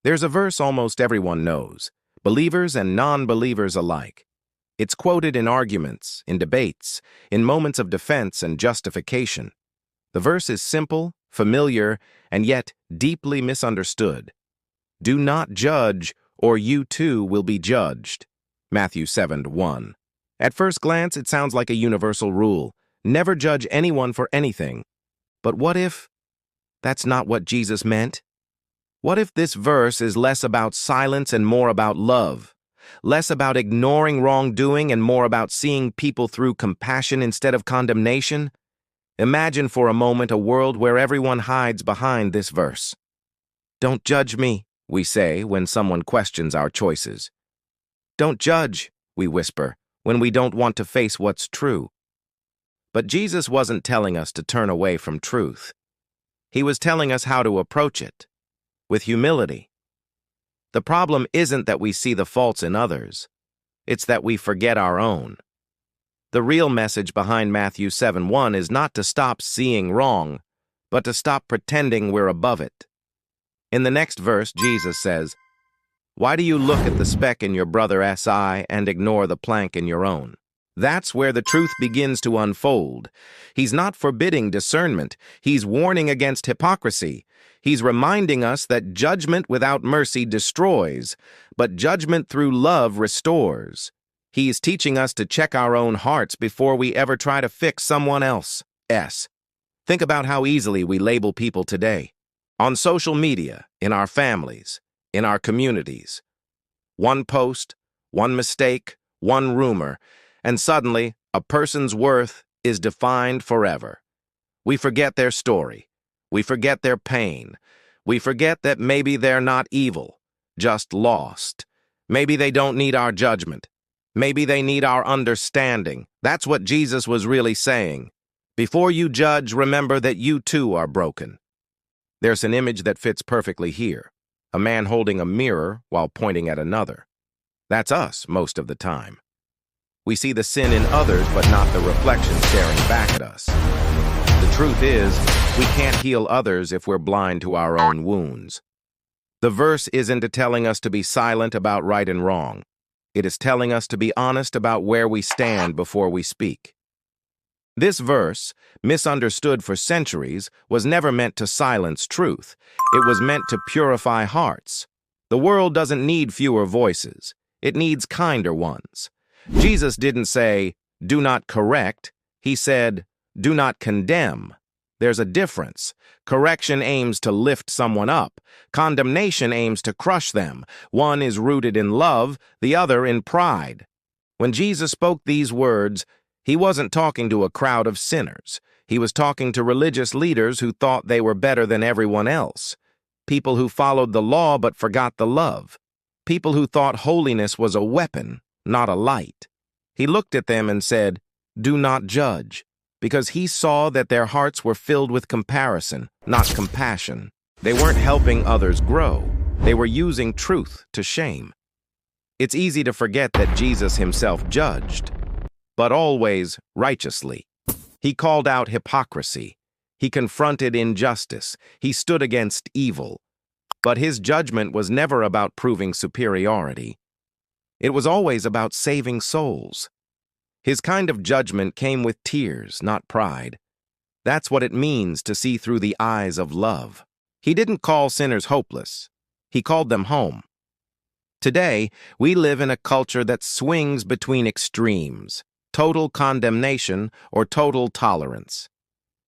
There's a verse almost everyone knows, believers and non-believers alike. It's quoted in arguments, in debates, in moments of defense and justification. The verse is simple, familiar, and yet deeply misunderstood. Do not judge, or you too will be judged. Matthew 7:1. At first glance, it sounds like a universal rule. Never judge anyone for anything. But what if that's not what Jesus meant? What if this verse is less about silence and more about love? Less about ignoring wrongdoing and more about seeing people through compassion instead of condemnation? Imagine for a moment a world where everyone hides behind this verse. Don't judge me, we say when someone questions our choices. Don't judge, we whisper, when we don't want to face what's true. But Jesus wasn't telling us to turn away from truth. He was telling us how to approach it, with humility. The problem isn't that we see the faults in others. It's that we forget our own. The real message behind Matthew 7:1 is not to stop seeing wrong, but to stop pretending we're above it. In the next verse, Jesus says, "Why do you look at the speck in your brother's eye and ignore the plank in your own?" That's where the truth begins to unfold. He's not forbidding discernment. He's warning against hypocrisy. He's reminding us that judgment without mercy destroys, but judgment through love restores. He's teaching us to check our own hearts before we ever try to fix someone else's. Think about how easily we label people today. On social media, in our families, in our communities. One post, one mistake, one rumor, and suddenly, a person's worth is defined forever. We forget their story. We forget their pain. We forget that maybe they're not evil, just lost. Maybe they don't need our judgment. Maybe they need our understanding. That's what Jesus was really saying. Before you judge, remember that you too are broken. There's an image that fits perfectly here. A man holding a mirror while pointing at another. That's us most of the time. We see the sin in others, but not the reflection staring back at us. The truth is, we can't heal others if we're blind to our own wounds. The verse isn't telling us to be silent about right and wrong. It is telling us to be honest about where we stand before we speak. This verse, misunderstood for centuries, was never meant to silence truth. It was meant to purify hearts. The world doesn't need fewer voices. It needs kinder ones. Jesus didn't say, "Do not correct." He said, "Do not condemn." There's a difference. Correction aims to lift someone up. Condemnation aims to crush them. One is rooted in love, the other in pride. When Jesus spoke these words, he wasn't talking to a crowd of sinners. He was talking to religious leaders who thought they were better than everyone else. People who followed the law but forgot the love. People who thought holiness was a weapon, not a light. He looked at them and said, "Do not judge," because he saw that their hearts were filled with comparison, not compassion. They weren't helping others grow. They were using truth to shame. It's easy to forget that Jesus himself judged, but always righteously. He called out hypocrisy. He confronted injustice. He stood against evil. But his judgment was never about proving superiority. It was always about saving souls. His kind of judgment came with tears, not pride. That's what it means to see through the eyes of love. He didn't call sinners hopeless. He called them home. Today, we live in a culture that swings between extremes, total condemnation or total tolerance.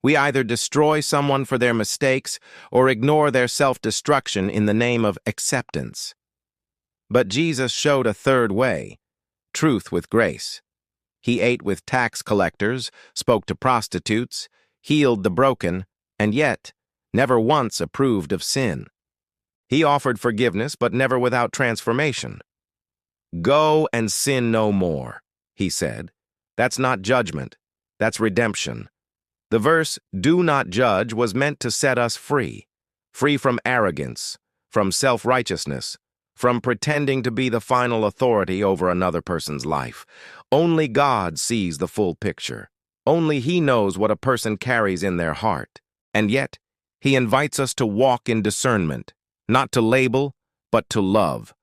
We either destroy someone for their mistakes or ignore their self-destruction in the name of acceptance. But Jesus showed a third way, truth with grace. He ate with tax collectors, spoke to prostitutes, healed the broken, and yet never once approved of sin. He offered forgiveness, but never without transformation. "Go and sin no more," he said. That's not judgment, that's redemption. The verse, "Do not judge," was meant to set us free. Free from arrogance, from self-righteousness, from pretending to be the final authority over another person's life. Only God sees the full picture. Only He knows what a person carries in their heart. And yet, He invites us to walk in discernment, not to label, but to love.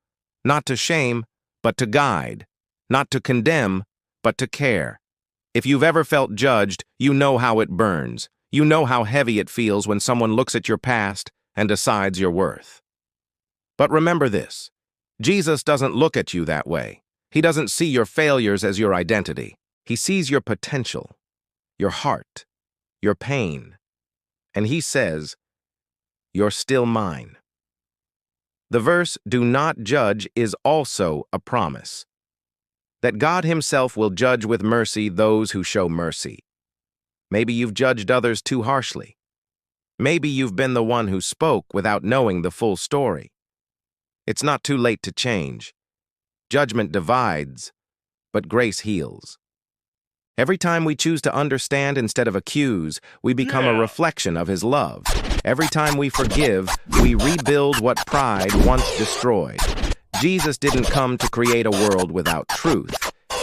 Not to shame, but to guide. Not to condemn, but to care. If you've ever felt judged, you know how it burns. You know how heavy it feels when someone looks at your past and decides your worth. But remember this: Jesus doesn't look at you that way. He doesn't see your failures as your identity. He sees your potential, your heart, your pain. And he says, "You're still mine." The verse, "Do not judge," is also a promise that God himself will judge with mercy those who show mercy. Maybe you've judged others too harshly. Maybe you've been the one who spoke without knowing the full story. It's not too late to change. Judgment divides, but grace heals. Every time we choose to understand instead of accuse, we become a reflection of his love. Every time we forgive, we rebuild what pride once destroyed. Jesus didn't come to create a world without truth.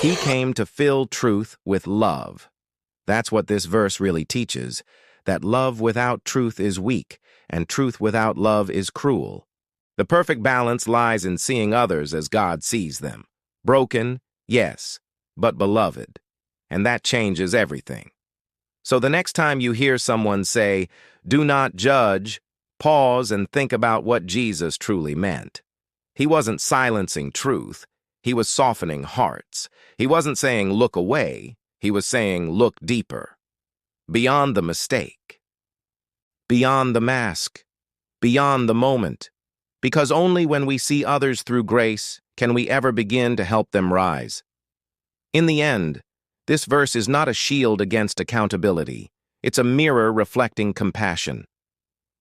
He came to fill truth with love. That's what this verse really teaches, that love without truth is weak, and truth without love is cruel. The perfect balance lies in seeing others as God sees them. Broken, yes, but beloved. And that changes everything. So the next time you hear someone say, "Do not judge," pause and think about what Jesus truly meant. He wasn't silencing truth. He was softening hearts. He wasn't saying, "Look away." He was saying, "Look deeper." Beyond the mistake. Beyond the mask. Beyond the moment. Because only when we see others through grace can we ever begin to help them rise. In the end, this verse is not a shield against accountability. It's a mirror reflecting compassion.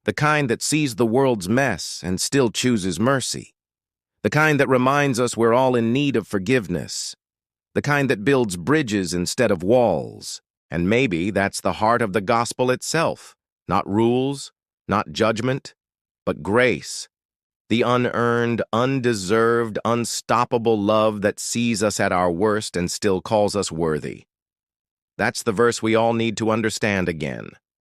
The kind that sees the world's mess and still chooses mercy. The kind that reminds us we're all in need of forgiveness. The kind that builds bridges instead of walls. And maybe that's the heart of the gospel itself. Not rules, not judgment, but grace. The unearned, undeserved, unstoppable love that sees us at our worst and still calls us worthy. That's the verse we all need to understand again.